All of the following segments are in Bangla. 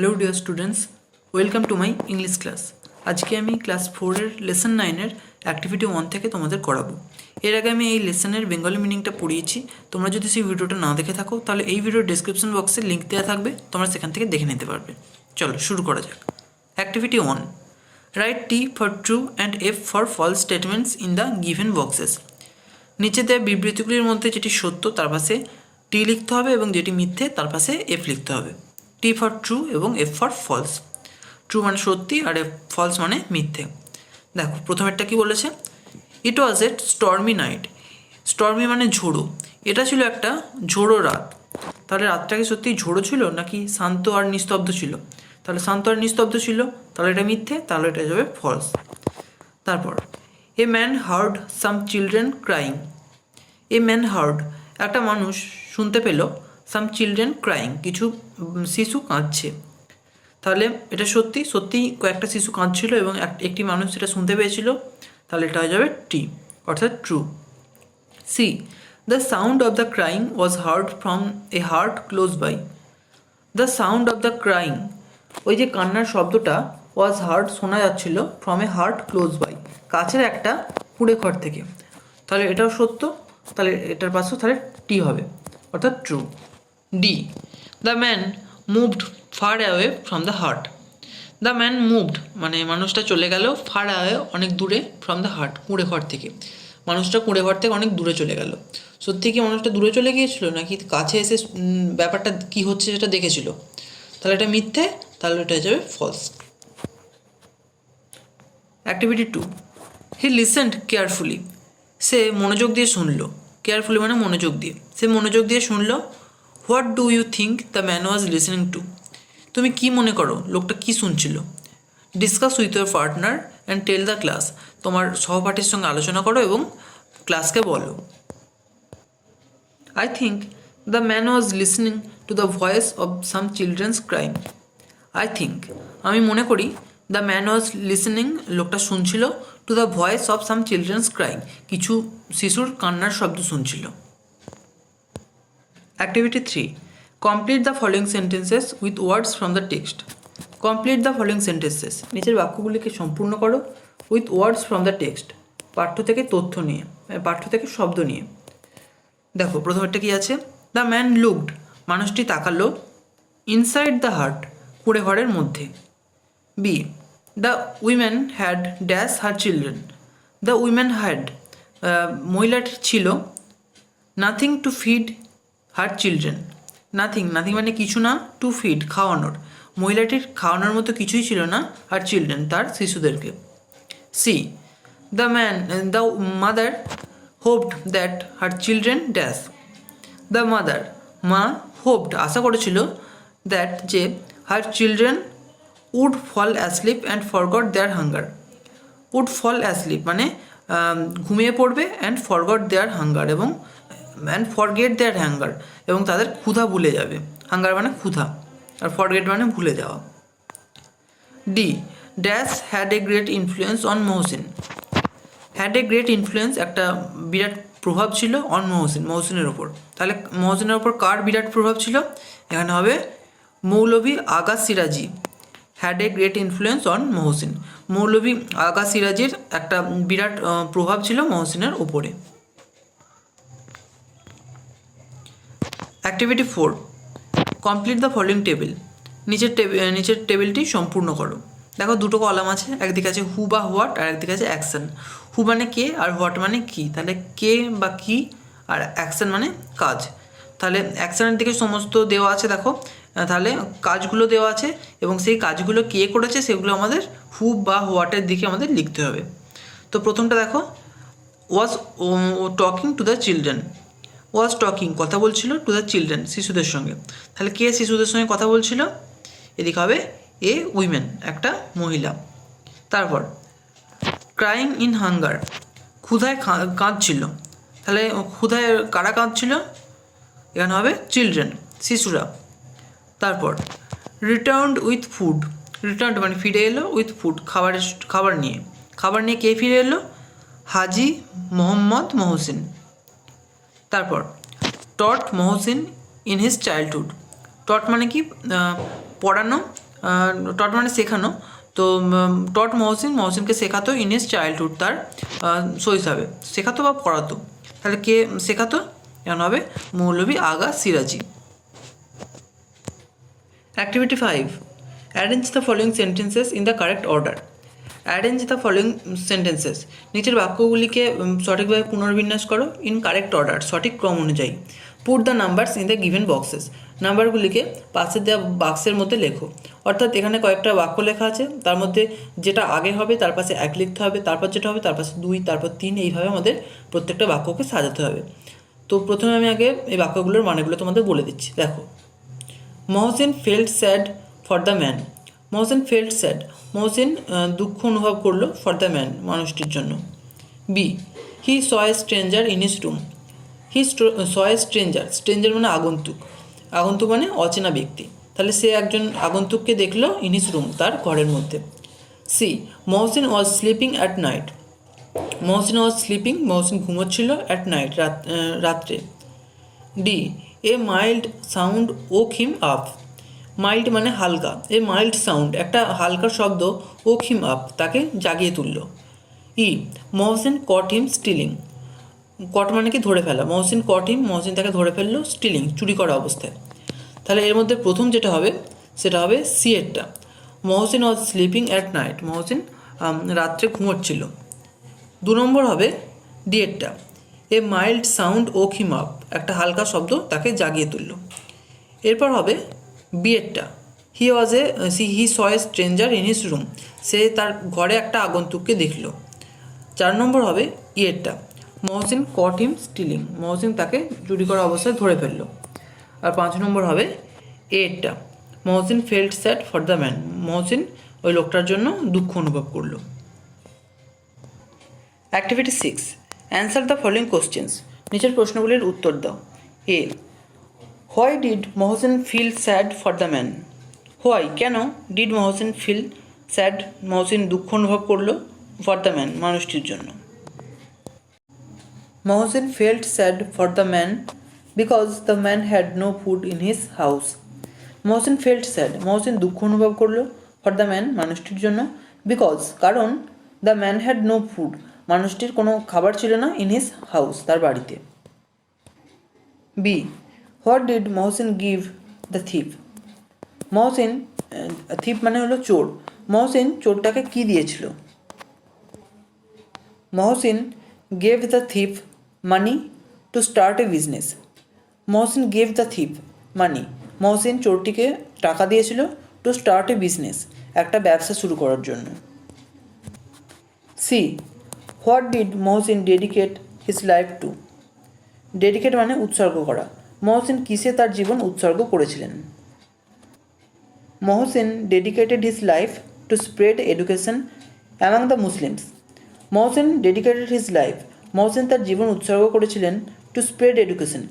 Hello dear students, welcome to my English class. আজকে আমি ক্লাস 4-এর লেসন 9-এর অ্যাক্টিভিটি 1 থেকে তোমাদের করাবো। এর আগে আমি এই লেসনের বেঙ্গলি মিনিংটা পড়িয়েছি। তোমরা যদি সেই ভিডিওটা না দেখে থাকো তাহলে এই ভিডিওর ডেসক্রিপশন বক্সে লিঙ্ক দেওয়া থাকবে, তোমরা সেখান থেকে দেখে নিতে পারবে। চলো শুরু করা যাক। Activity 1, write T for true and F for false statements in the given boxes. নিচে দেওয়া বিবৃতিগুলির মধ্যে যেটি সত্য তার পাশে টি লিখতে হবে এবং যেটি মিথ্যে তার পাশে এফ লিখতে হবে। টি ফর ট্রু এবং এফ ফর ফলস। ট্রু মানে সত্যি আর এফ ফলস মানে মিথ্যে। দেখো প্রথমেরটা কি বলেছে, ইট ওয়াজ এ স্টর্মি নাইট। স্টর্মি মানে ঝোড়ো, এটা ছিল একটা ঝোড়ো রাত। তাহলে রাতটা কি সত্যিই ঝোড়ো ছিল নাকি শান্ত আর নিস্তব্ধ ছিল? তাহলে শান্ত আর নিস্তব্ধ ছিল, তাহলে এটা মিথ্যে, তাহলে এটা যাবে ফলস। তারপর a man hard some children crying. A man hard একটা মানুষ শুনতে পেল সাম চিলড্রেন ক্রাইং কিছু শিশু কাঁদছে। তাহলে এটা সত্যি, সত্যিই কয়েকটা শিশু কাঁদছিল এবং একটি মানুষ সেটা শুনতে পেয়েছিল, তাহলে এটা হয়ে যাবে টি অর্থাৎ true. C, the sound of the crying was heard from a hut close by. The sound of the crying, ওই যে কান্নার শব্দটা, ওয়াজ হার্ড শোনা যাচ্ছিল from a hut close by কাছের একটা কুঁড়ে ঘর থেকে। তাহলে এটাও সত্য, তাহলে এটার পাশেও তাহলে টি হবে অর্থাৎ true. D, the man moved far away from the heart. The man moved মানে মানুষটা চলে গেল, ফার অ্যাওয়ে অনেক দূরে, ফ্রম দ্য হার্ট কুঁড়ে ঘর থেকে। মানুষটা কুঁড়ে ঘর থেকে অনেক দূরে চলে গেল। সত্যি কি মানুষটা দূরে চলে গিয়েছিল নাকি কাছে এসে ব্যাপারটা কি হচ্ছে সেটা দেখেছিল? তাহলে এটা মিথ্যে, তাহলে এটা হয়ে যাবে ফলস। অ্যাক্টিভিটি 2, হি লিসেন্ড কেয়ারফুলি। সে মনোযোগ দিয়ে শুনলো। কেয়ারফুলি মানে মনোযোগ দিয়ে, সে মনোযোগ দিয়ে শুনলো। What do you think the man was listening to. তুমি কি মনে করো লোকটা কি শুনছিল? Discuss with your partner and tell the class. তোমার সহপাঠীর সঙ্গে আলোচনা করো এবং ক্লাসকে বলো। I think the man was listening to the voice of some children's crime. I think আমি মনে করি, দ্য ম্যান ওয়াজ লিসনিং লোকটা শুনছিল, to the voice of some children's crying কিছু শিশুর কান্নার শব্দ শুনছিল। Activity 3, complete the following sentences with words from the text. Complete the following sentences, নিচের বাক্যগুলিকে সম্পূর্ণ করো with words from the text, পাঠ্য থেকে তথ্য নিয়ে, পাঠ্য থেকে শব্দ নিয়ে। দেখো প্রথমেরটা কি আছে, দ্য ম্যান লুকড মানুষটি তাকালো, ইনসাইড দ্য হার্ট কুঁড়ে ঘরের মধ্যে। B, the women had dash her children. The women had মহিলাটি ছিল, nothing to feed her children. Nothing, nothing মানে কিছু না, টু ফিড খাওয়ানোর, মহিলাটির খাওয়ানোর মতো কিছুই ছিল না হার চিলড্রেন তার শিশুদেরকে। C, the mother hoped that her children dash. The mother মা হোপড আশা করেছিল, দ্যাট যে her children would fall asleep and forgot their hunger. Would fall asleep মানে ঘুমিয়ে পড়বে, অ্যান্ড ফরগট দেয়ার হাঙ্গার এবং অ্যান্ড ফরগেট দেয়ার হ্যাঙ্গার এবং তাদের ক্ষুধা ভুলে যাবে। হাঙ্গার মানে ক্ষুধা আর ফরগেট মানে ভুলে যাওয়া। D, dash had a great influence on Mohsin. Had a great influence একটা বিরাট প্রভাব ছিল, অন মহসিন মহসিনের ওপর। তাহলে মহসিনের ওপর কার বিরাট প্রভাব ছিল? এখানে হবে Maulvi Aga Siraji. Had a great influence on Mohsin, Maulvi Aga সিরাজির একটা বিরাট প্রভাব ছিল মহসিনের ওপরে। Activity 4, complete the following table. নিচের টেবিলটি সম্পূর্ণ করো। দেখো দুটো কলাম আছে, একদিকে আছে হু বা হোয়াট আর একদিকে আছে অ্যাকশন। হু মানে কে আর হোয়াট মানে কি, তাহলে কে বা কি আর অ্যাকশন মানে কাজ। তাহলে অ্যাকশনের দিকে সমস্ত দেওয়া আছে, দেখো তাহলে কাজগুলো দেওয়া আছে এবং সেই কাজগুলো কে করেছে সেগুলো আমাদের হু বা হোয়াটের দিকে আমাদের লিখতে হবে। তো প্রথমটা দেখো, was talking to the children. Was talking কথা বলছিল, টু দ্য চিলড্রেন শিশুদের সঙ্গে। তাহলে কে শিশুদের সঙ্গে কথা বলছিল? এদিকে হবে এ উইমেন একটা মহিলা। তারপর ক্রাইং ইন হাঙ্গার ক্ষুধায় কাঁদছিল। তাহলে ক্ষুধায় কারা কাঁদছিল? এখানে হবে চিলড্রেন শিশুরা। তারপর রিটার্নড উইথ ফুড। রিটার্নড মানে ফিরে এলো, উইথ ফুড খাবার নিয়ে। খাবার নিয়ে কে ফিরে এলো? হাজি মোহাম্মদ মহসিন। তারপর টট মহসিন ইন হিজ চাইল্ডহুড। টট মানে কি? পড়ানো টট মানে শেখানো। তো টট মহসিন, মহসিনকে শেখাতো ইন হিজ চাইল্ডহুড, তার শৈশবে শেখাতো বা পড়াতো। তাহলে কে শেখাতো? এমন হবে Maulvi Aga Siraji. Activity 5, arrange the following sentences in the correct order. Arrange the following sentences, নিচের বাক্যগুলিকে সঠিকভাবে পুনর্বিন্যাস করো ইন কারেক্ট অর্ডার, সঠিক ক্রম অনুযায়ী। Put the numbers in the given boxes, নাম্বারগুলিকে পাশে দেওয়া বাক্সের মধ্যে লেখো। অর্থাৎ এখানে কয়েকটা বাক্য লেখা আছে, তার মধ্যে যেটা আগে হবে তার পাশে 1 লিখতে হবে, তারপর যেটা হবে তার পাশে 2, তারপর 3, এইভাবে আমাদের প্রত্যেকটা বাক্যকে সাজাতে হবে। তো প্রথমে আমি আগে এই বাক্যগুলোর মানেগুলো তোমাদের বলে দিচ্ছি, দেখো। Mohsin felt sad for the man. Mohsin felt sad, Mohsin দুঃখ অনুভব করলো ফর দ্য ম্যান, মানুষটির জন্য। B, he saw a stranger in his room. He saw a stranger, stranger মানে আগন্তুক, আগন্তুক মানে অচেনা ব্যক্তি। তাহলে সে একজন আগন্তুককে দেখলো ইন হিজ রুম, তার ঘরের মধ্যে। C, Mohsin was sleeping at night. Mohsin was sleeping, Mohsin ঘুমোচ্ছিল, অ্যাট নাইট, রাত্রে। D, a mild sound woke him up. Mild মানে হালকা, এ মাইল্ড সাউন্ড, একটা হালকা শব্দ, ওক হিম আপ, তাকে জাগিয়ে তুলল। ই, মহসিন কট হিম স্টিলিং। কট মানে কি ধরে ফেলা, মহসিন কট হিম, মহসিন তাকে ধরে ফেললো, স্টিলিং চুরি করা অবস্থায়। তাহলে এর মধ্যে প্রথম যেটা হবে সেটা হবে সি এরটা, Mohsin was sleeping at night, Mohsin রাত্রে ঘুমোচ্ছিল। 2 নম্বর হবে ডি এরটা, a mild sound woke him up, একটা হালকা শব্দ তাকে জাগিয়ে তুলল। এরপর হবে বি এরটা, he saw a stranger in his room, সে তার ঘরে একটা আগন্তুককে দেখল। 4 নম্বর হবে ই এরটা, Mohsin caught him stealing, Mohsin তাকে চুরি করা অবস্থায় ধরে ফেললো। আর 5 নম্বর হবে এ এরটা, Mohsin felt sad for the man, Mohsin ওই লোকটার জন্য দুঃখ অনুভব করলো। Activity 6, answer the following questions, নিচের প্রশ্নগুলির উত্তর দাও। A, why did Mohsin feel sad for the man. Why, কেন, did Mohsin feel sad, Mohsin দুঃখ অনুভব করলো, ফর দ্য ম্যান, মানুষটির জন্য। Mohsin felt sad for the man because the man had no food in his house. Mohsin felt sad, Mohsin দুঃখ অনুভব করলো, ফর দ্য ম্যান, মানুষটির জন্য, বিকজ, কারণ, the man had no food, মানুষটির কোনো খাবার ছিল না, ইন হিজ হাউস, তার বাড়িতে। B, what did Mohsin give the thief. Mohsin, thief মানে হলো চোর, মহসিন চোরটাকে কি দিয়েছিল। Mohsin gave the thief money to start a business. Mohsin gave the thief money, Mohsin চোরটিকে টাকা দিয়েছিল, টু স্টার্ট এ বিজনেস, একটা ব্যবসা শুরু করার জন্য। C, what did Mohsin dedicate his life to. Dedicate মানে উৎসর্গ করা, মহসিন কিসে তার জীবন উৎসর্গ করেছিলেন। Mohsin dedicated his life to spread education among the Muslims. Mohsin dedicated his life, Mohsin তার জীবন উৎসর্গ করেছিলেন, টু স্প্রেড এডুকেশন,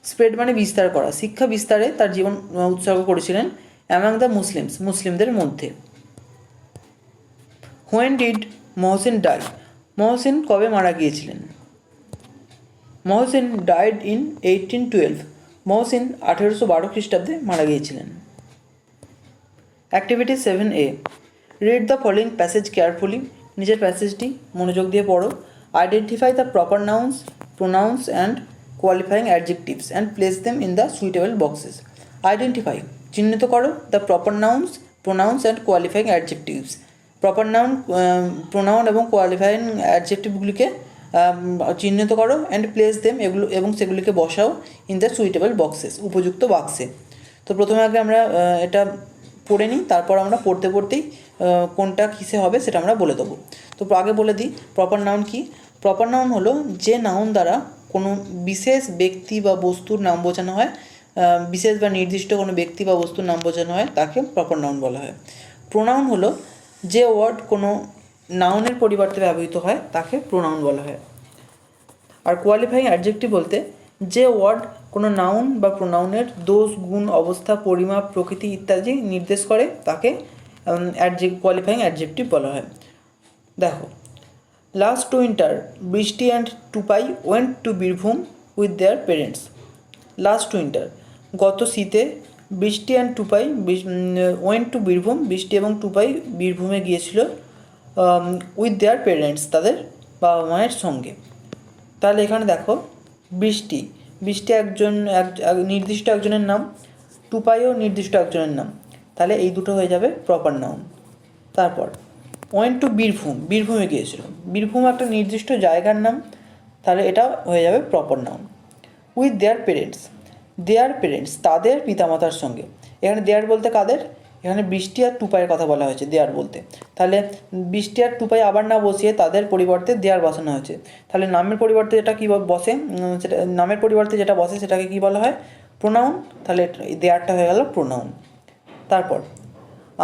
স্প্রেড মানে বিস্তার করা, শিক্ষা বিস্তারে তার জীবন উৎসর্গ করেছিলেন, অ্যামাং দ্য মুসলিমস, মুসলিমদের মধ্যে। When did Mohsin die, Mohsin কবে মারা গিয়েছিলেন। মহসিন ডাইড ইন 1812, মহসিন 1812 খ্রিস্টাব্দে মারা গিয়েছিলেন। Activity 7A, read the following passage carefully, নিজের প্যাসেজটি মনোযোগ দিয়ে পড়ো। Identify the proper nouns, pronouns and qualifying adjectives and place them in the suitable boxes. Identify, চিহ্নিত করো, the proper nouns, pronouns and qualifying adjectives, proper noun, pronoun এবং কোয়ালিফাইং অ্যাডজেক্টিভগুলিকে চিহ্নিত করো, অ্যান্ড প্লেস দেম, এগুলো এবং সেগুলিকে বসাও ইন দ্য সুইটেবল বক্সেস, উপযুক্ত বাক্সে। তো প্রথমে আগে আমরা এটা পড়ে নিই, তারপর আমরা পড়তে পড়তেই কোনটা কিসে হবে সেটা আমরা বলে দেবো। তো আগে বলে দিই প্রপার নাউন কি। প্রপার নাউন হলো যে নাউন দ্বারা কোনো বিশেষ ব্যক্তি বা বস্তুর নাম বোঝানো হয়, বিশেষ বা নির্দিষ্ট কোনো ব্যক্তি বা বস্তুর নাম বোঝানো হয়, তাকে প্রপার নাউন বলা হয়। প্রোনাউন হলো যে ওয়ার্ড কোনো নাউনের পরিবর্তে ব্যবহৃত হয়, তাকে প্রোনাউন বলা হয়। আর কোয়ালিফাইং অ্যাডজেক্টিভ বলতে যে ওয়ার্ড কোনো নাউন বা প্রোনাউনের দোষ, গুণ, অবস্থা, পরিমাপ, প্রকৃতি ইত্যাদি নির্দেশ করে, তাকে কোয়ালিফাইং অ্যাডজেক্টিভ বলা হয়। দেখো, লাস্ট উইন্টার বৃষ্টি and Tupai went to Birbhum with their parents. Last winter, গত শীতে বৃষ্টি and Tupai went to Birbhum, বৃষ্টি এবং টুপাই বীরভূমে গিয়েছিল উইথ দেয়ার পেরেন্টস, তাদের বাবা মায়ের সঙ্গে। তাহলে এখানে দেখো বৃষ্টি, বৃষ্টি নির্দিষ্ট একজনের নাম, টুপাইও নির্দিষ্ট একজনের নাম, তাহলে এই দুটো হয়ে যাবে প্রপার নাউন। তারপর ওয়েন্ট টু বীরভূম, বীরভূমে গিয়েছিল, বীরভূম একটা নির্দিষ্ট জায়গার নাম, তাহলে এটা হয়ে যাবে proper noun. With their parents, their parents তাদের পিতামাতার সঙ্গে, এখানে দেয়ার বলতে কাদের, এখানে বৃষ্টি আর টুপাইয়ের কথা বলা হয়েছে দেয়ার বলতে, তাহলে বৃষ্টি আর টুপাই আবার না বসিয়ে তাদের পরিবর্তে দেয়ার বসানো হয়েছে। তাহলে নামের পরিবর্তে যেটা কী বসে, সেটা নামের পরিবর্তে যেটা বসে সেটাকে কী বলা হয়, প্রোনাউন, তাহলে দেয়ারটা হয়ে গেল প্রোনাউন। তারপর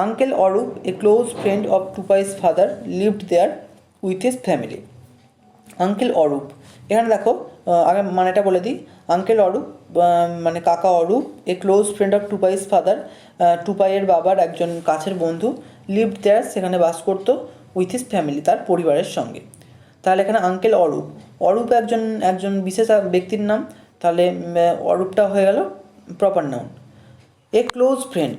uncle Arup, a close friend of Tupai's father, lived there with his family. Uncle Arup, এখানে দেখো আগে মানেটা বলে দিই। আঙ্কেল অরূপ মানে কাকা Arup, a close friend of Tupai's father, টুপাইয়ের বাবার একজন কাছের বন্ধু, লিভড দেয়ার সেখানে বাস করতো, উইথ হিজ ফ্যামিলি তার পরিবারের সঙ্গে। তাহলে এখানে আঙ্কেল অরূপ, অরূপ একজন বিশেষ ব্যক্তির নাম, তাহলে অরূপটা হয়ে গেল প্রপার নাউন। এ ক্লোজ ফ্রেন্ড,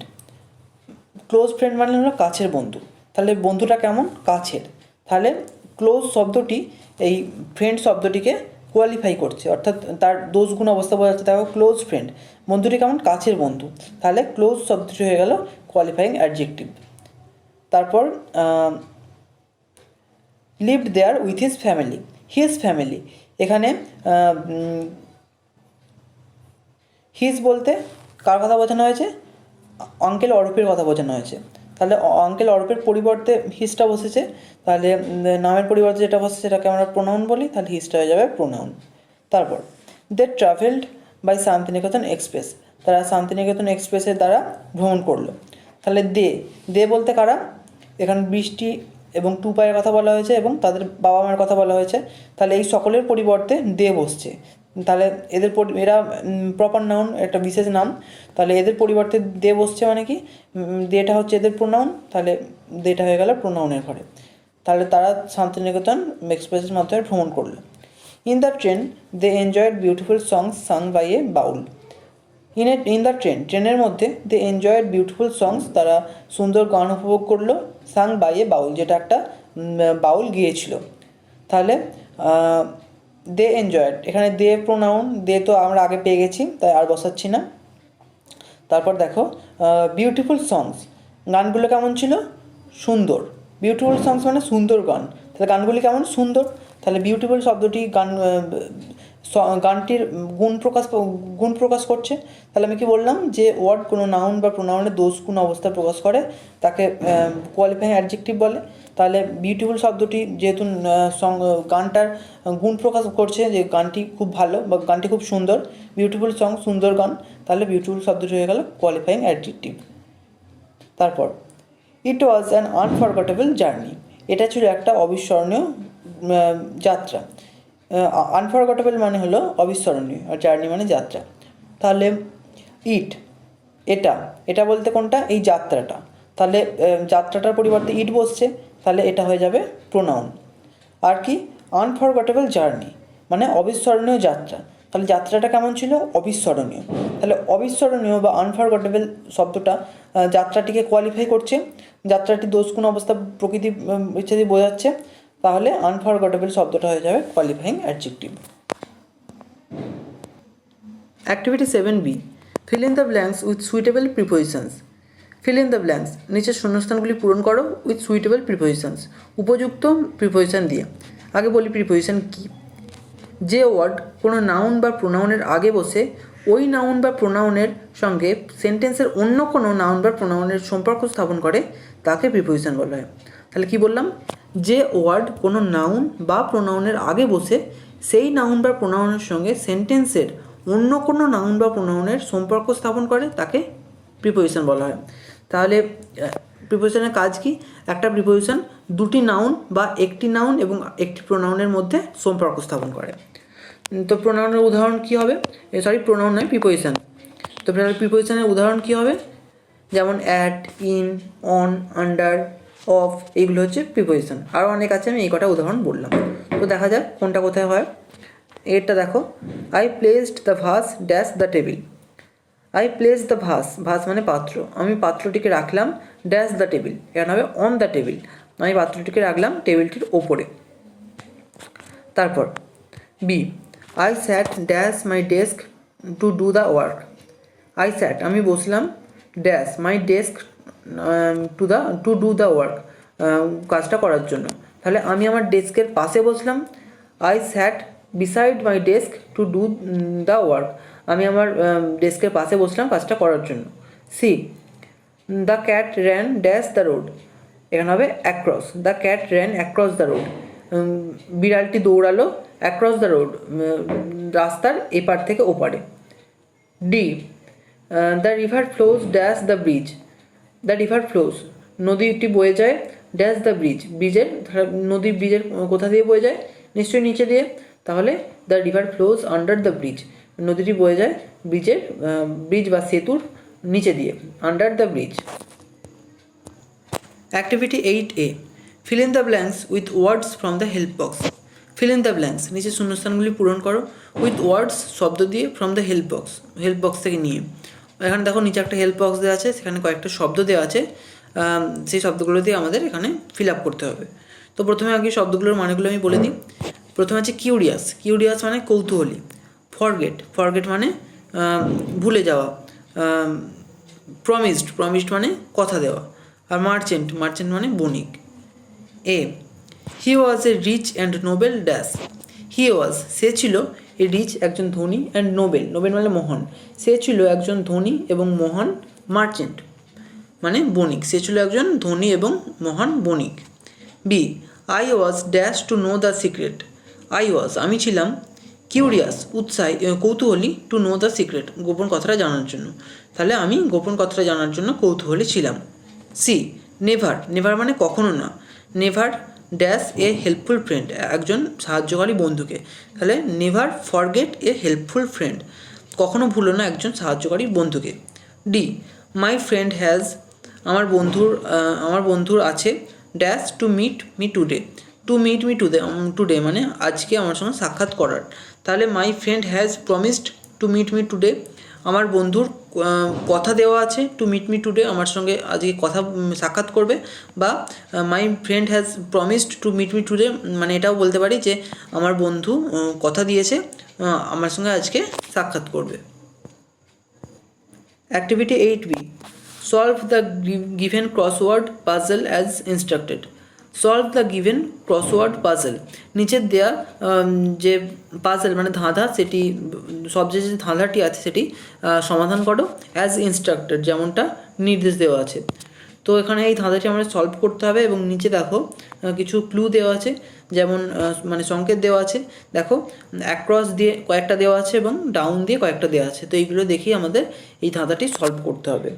ক্লোজ ফ্রেন্ড মানে হলো কাছের বন্ধু, তাহলে বন্ধুটা কেমন, কাছের, তাহলে ক্লোজ শব্দটি এই ফ্রেন্ড শব্দটিকে কোয়ালিফাই করছে, অর্থাৎ তার দোষগুণ অবস্থা বোঝা যাচ্ছে। দেখো ক্লোজ ফ্রেন্ড, বন্ধুটি কেমন, কাছের বন্ধু, তাহলে ক্লোজ শব্দটি হয়ে গেল কোয়ালিফাইং অ্যাডজেক্টিভ। তারপর lived there with his family, his family, এখানে হিজ বলতে কার কথা বোঝানো হয়েছে, আঙ্কেল অরূপের কথা বোঝানো হয়েছে, তাহলে আঙ্কেল অরূপের পরিবর্তে হিজটা বসেছে, তাহলে নামের পরিবর্তে যেটা বসে সেটাকে আমরা প্রোনাউন বলি, তাহলে হিজটা হয়ে যাবে প্রোনাউন। তারপর দে ট্রাভেলড বাই শান্তিনিকেতন এক্সপ্রেস, তারা শান্তিনিকেতন এক্সপ্রেসের দ্বারা ভ্রমণ করলো, তাহলে দে বলতে কারা, এখানে বৃষ্টি এবং টুপাইয়ের কথা বলা হয়েছে এবং তাদের বাবা মায়ের কথা বলা হয়েছে, তাহলে এই সকলের পরিবর্তে দে বসছে, তাহলে এরা প্রপার নাউন, একটা বিশেষ নাম, তাহলে এদের পরিবর্তে দে বসছে মানে কি, দেটা হচ্ছে এদের প্রোনাউন, তাহলে দেটা হয়ে গেল প্রোনাউনের ঘরে। তাহলে তারা শান্তিনিকেতন এক্সপ্রেসের মাধ্যমে ভ্রমণ করলো। In the train they enjoyed beautiful songs sung by a Baul, in the ট্রেনের মধ্যে দে এনজয়েড বিউটিফুল সংস, তারা সুন্দর গান উপভোগ করলো, সাং বাই এ বাউল, যেটা একটা বাউল গিয়েছিল। তাহলে দে এনজয়েড, এখানে দে প্রোনাউন, দে তো আমরা আগে পেয়ে গেছি তাই আর বসাচ্ছি না। তারপর দেখো বিউটিফুল সংস, গানগুলো কেমন ছিল, সুন্দর, বিউটিফুল সংস মানে সুন্দর গান, তাহলে গানগুলি কেমন, সুন্দর, তাহলে বিউটিফুল শব্দটি গানটির গুণ প্রকাশ করছে। তাহলে আমি কি বললাম, যে ওয়ার্ড কোনো নাউন বা প্রোনাউনের দোষ গুণ অবস্থা প্রকাশ করে তাকে কোয়ালিফাইং অ্যাডজেক্টিভ বলে। তাহলে বিউটিফুল শব্দটি যেহেতু গানটার গুণ প্রকাশ করছে যে গানটি খুব ভালো বা গানটি খুব সুন্দর, বিউটিফুল সং সুন্দর গান, তাহলে বিউটিফুল শব্দটি হয়ে গেল কোয়ালিফাইং অ্যাডজেক্টিভ। তারপর ইট ওয়াজ অ্যান আনফরগটেবল জার্নি, এটা ছিল একটা অবিস্মরণীয় যাত্রা। আনফরগটেবল মানে হলো অবিস্মরণীয়, আর জার্নি মানে যাত্রা। তাহলে এটা বলতে কোনটা, এই যাত্রাটা, তাহলে যাত্রাটার পরিবর্তে ইট বসছে, তাহলে এটা হয়ে যাবে প্রোনাউন। আর কি, আনফরগটেবল জার্নি মানে অবিস্মরণীয় যাত্রা, তাহলে যাত্রাটা কেমন ছিল, অবিস্মরণীয়, তাহলে অবিস্মরণীয় বা আনফরগটেবল শব্দটা যাত্রাটিকে কোয়ালিফাই করছে, যাত্রাটি দোষগুণ অবস্থা প্রকৃতি ইত্যাদি বোঝাচ্ছে, তাহলে আনফরগটেবল শব্দটা হয়ে যাবে qualifying adjective. Activity 7B, fill in the blanks with suitable prepositions. Fill in the blanks, নিচের শূন্যস্থানগুলি পূরণ করো উইথ সুইটেবল প্রিপোজিশনস, উপযুক্ত প্রিপোজিশন দিয়ে। আগে বলি প্রিপোজিশন কী। যে ওয়ার্ড কোনো নাউন বা প্রোনাউনের আগে বসে ওই নাউন বা প্রোনাউনের সঙ্গে সেন্টেন্সের অন্য কোনো নাউন বা প্রোনাউনের সম্পর্ক স্থাপন করে তাকে প্রিপোজিশন বলা হয়। তাহলে কি বললাম, যে ওয়ার্ড কোনো নাউন বা প্রোনাউনের আগে বসে সেই নাউন বা প্রোনাউনের সঙ্গে সেন্টেন্সের অন্য কোনো নাউন বা প্রোনাউনের সম্পর্ক স্থাপন করে তাকে প্রিপোজিশন বলা হয়। তাহলে প্রিপোজিশনের কাজ কি, একটা প্রিপোজিশন দুটি নাউন বা একটি নাউন এবং একটি প্রোনাউনের মধ্যে সম্পর্ক স্থাপন করে। তো প্রোনাউনের উদাহরণ কী হবে, প্রোনাউন নয়, প্রিপোজিশন। তো প্রিপোজিশনের উদাহরণ কী হবে, যেমন at, in, on, under, of, এইগুলো হচ্ছে প্রিপোজিশন। আরও অনেক আছে, আমি এই কটা উদাহরণ বললাম। তো দেখা যাক কোনটা কোথায় হয়। এরটা দেখো, I placed the vase dash the table. I place the vase, vase মানে পাত্র, আমি পাত্রটিকে রাখলাম ড্যাশ দ্য টেবিল, এখানে হবে অন দ্য টেবিল, আমি পাত্রটিকে রাখলাম টেবিলটির ওপরে। তারপর B, I sat dash my desk to do the work, I sat আমি বসলাম dash my desk to do the work কাজটা করার জন্য, তাহলে আমি আমার ডেস্কের পাশে বসলাম, I sat beside my desk to do the work, আমি আমার ডেস্কের পাশে বসলাম কাজটা করার জন্য। C, the cat ran dash the road, এখানে হবে across, the cat ran across the road, বিড়ালটি দৌড়ালো অ্যাক্রস দ্য রোড, রাস্তার এপার থেকে ওপারে। D, the river flows dash the bridge, the river flows নদীটি বয়ে যায় ড্যাশ দ্য ব্রিজ, ব্রিজের নদী ব্রিজের কোথা দিয়ে বয়ে যায়, নিশ্চয়ই নিচে দিয়ে, তাহলে the river flows under the bridge, নদীটি বয়ে যায় ব্রিজের ব্রিজ বা সেতুর নিচে দিয়ে, under the bridge. Activity 8A, fill in the blanks with words from the help box, fill in the blanks নিচে শূন্যস্থানগুলি পূরণ করো উইথ ওয়ার্ডস শব্দ দিয়ে from the help box, help box থেকে নিয়ে। এখানে দেখো নিচে একটা হেল্প বক্স দেওয়া আছে, সেখানে কয়েকটা শব্দ দেওয়া আছে, সেই শব্দগুলো দিয়ে আমাদের এখানে ফিল আপ করতে হবে। তো প্রথমে আগে শব্দগুলোর মানেগুলো আমি বলে দিই। প্রথমে আছে কিউরিয়াস, কিউরিয়াস মানে কৌতূহলী। ফরগেট, ফরগেট মানে ভুলে যাওয়া। প্রমিসড, প্রমিসড মানে কথা দেওয়া। আর মার্চেন্ট, মার্চেন্ট মানে বণিক। A, he was a rich and noble dash, he was সে ছিল, এ রিচ একজন ধনী, অ্যান্ড নোবেল, নোবেল মানে মহান, সে ছিল একজন ধনী এবং মহান মার্চেন্ট মানে বণিক, সে ছিল একজন ধনী এবং মহান বণিক। B, I was dash to know the secret, I was আমি ছিলাম, কিউরিয়াস উৎসাহী কৌতূহলী, টু নো দ্য সিক্রেট গোপন কথাটা জানার জন্য, তাহলে আমি গোপন কথাটা জানার জন্য কৌতূহলী ছিলাম। সি, নেভার, নেভার মানে কখনো না, never dash a helpful friend একজন সাহায্যকারী বন্ধুকে, তাহলে নেভার ফরগেট এ হেল্পফুল ফ্রেন্ড কখনো ভুলো না একজন সাহায্যকারী বন্ধুকে। ডি, মাই ফ্রেন্ড হ্যাজ আমার বন্ধুর আছে dash to meet me today, to meet me today মানে আজকে আমার সঙ্গে সাক্ষাৎ করার, তাহলে my friend has promised to meet me today, আমার বন্ধুর কথা দেওয়া আছে টু মিট মি টুডে আমার সঙ্গে আজকে সাক্ষাৎ করবে, বা my friend has promised to meet me today মানে এটাও বলতে পারি যে আমার বন্ধু কথা দিয়েছে আমার সঙ্গে আজকে সাক্ষাৎ করবে। Activity 8B, solve the given crossword puzzle as instructed, solve the given crossword puzzle নিচের দেয়া যে পাজল মানে ধাঁধা, সেটি সবচেয়ে যে ধাঁধাটি আছে সেটি সমাধান করো অ্যাজ ইনস্ট্রাক্টেড যেমনটা নির্দেশ দেওয়া আছে। তো এখানে এই ধাঁধাটি আমরা সলভ করতে হবে এবং নিচে দেখো কিছু ক্লু দেওয়া আছে, যেমন মানে সংকেত দেওয়া আছে, দেখো অ্যাক্রস দিয়ে কয়েকটা দেওয়া আছে এবং ডাউন দিয়ে কয়েকটা দেওয়া আছে, তো এইগুলো দেখেই আমাদের এই ধাঁধাটি সলভ করতে হবে।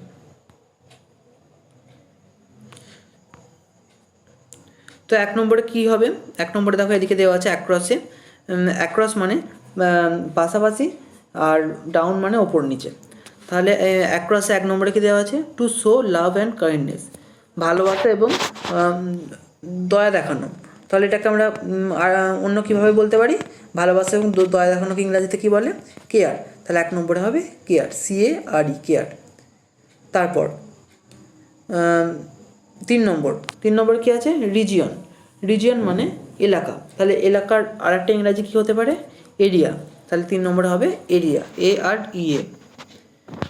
তো 1 নম্বরে কী হবে, 1 নম্বরে দেখো এদিকে দেওয়া আছে অ্যাক্রসে, অ্যাক্রস মানে পাশাপাশি আর ডাউন মানে ওপর নিচে, তাহলে অ্যাক্রসে 1 নম্বরে কী দেওয়া আছে, to show love and kindness ভালোবাসা এবং দয়া দেখানো, তাহলে এটাকে আমরা অন্য কীভাবে বলতে পারি, ভালোবাসা এবং দয়া দেখানোকে ইংরাজিতে কী বলে, কেয়ার, তাহলে 1 নম্বরে হবে কেয়ার, CARE কেয়ার। তারপর 3 নম্বর কী আছে, রিজিয়ন, রিজিয়ন মানে এলাকা, তাহলে এলাকার আরেকটা ইংরাজি কী হতে পারে, এরিয়া, তাহলে 3 নম্বরে হবে এরিয়া, AREA।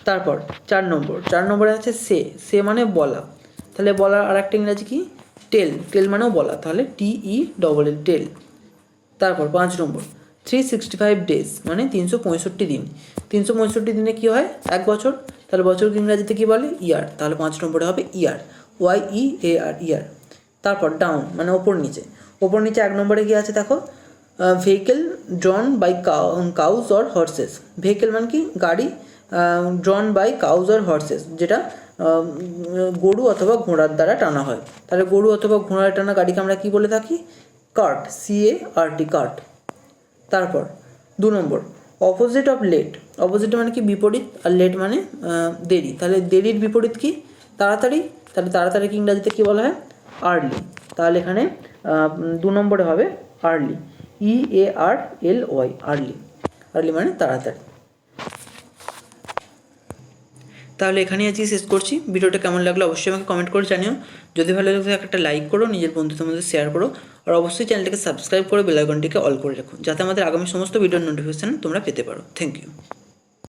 তারপর 4 নম্বরে আছে সে মানে বলা, তাহলে বলার আরেকটা ইংরাজি কি, টেল মানেও বলা, তাহলে TELL টেল। তারপর 5 নম্বর 365 ডেজ মানে 365 দিন, 365 দিনে কী হয়, 1 বছর, তাহলে বছরকে ইংরাজিতে কী বলে, ইয়ার, তাহলে 5 নম্বরে হবে ইয়ার, YEAR ইয়ার। তারপর ডাউন মানে ওপর নিচে 1 নম্বরে কী আছে দেখো, vehicle drawn by cows or horses, vehicle মানে কি গাড়ি, drawn by cows or horses যেটা গরু অথবা ঘোড়ার দ্বারা টানা হয়, তাহলে গরু অথবা ঘোড়ার টানা গাড়িকে আমরা কী বলে থাকি, কার্ট, CART কার্ট। তারপর 2 নম্বর অপোজিট অফ লেট, অপোজিট মানে কি বিপরীত, আর লেট মানে দেরি, তাহলে দেরির বিপরীত কি, তাড়াতাড়ি, তাহলে তাড়াতাড়িকে ইংরাজিতে কী বলা হয়, আর্লি, তাহলে এখানে 2 নম্বরে হবে আর্লি, EARLY আর্লি, আর্লি মানে তাড়াতাড়ি। তাহলে এখানেই আজকে শেষ করছি। ভিডিওটা কেমন লাগলো অবশ্যই আমাকে কমেন্ট করে জানিও। যদি ভালো লাগে একটা লাইক করো, নিজের বন্ধুদের মধ্যে শেয়ার করো, আর অবশ্যই চ্যানেলটাকে সাবস্ক্রাইব করে বেল আইকনটিকে অল করে রাখো, যাতে আমাদের আগামী সমস্ত ভিডিওর নোটিফিকেশান তোমরা পেতে পারো। Thank you.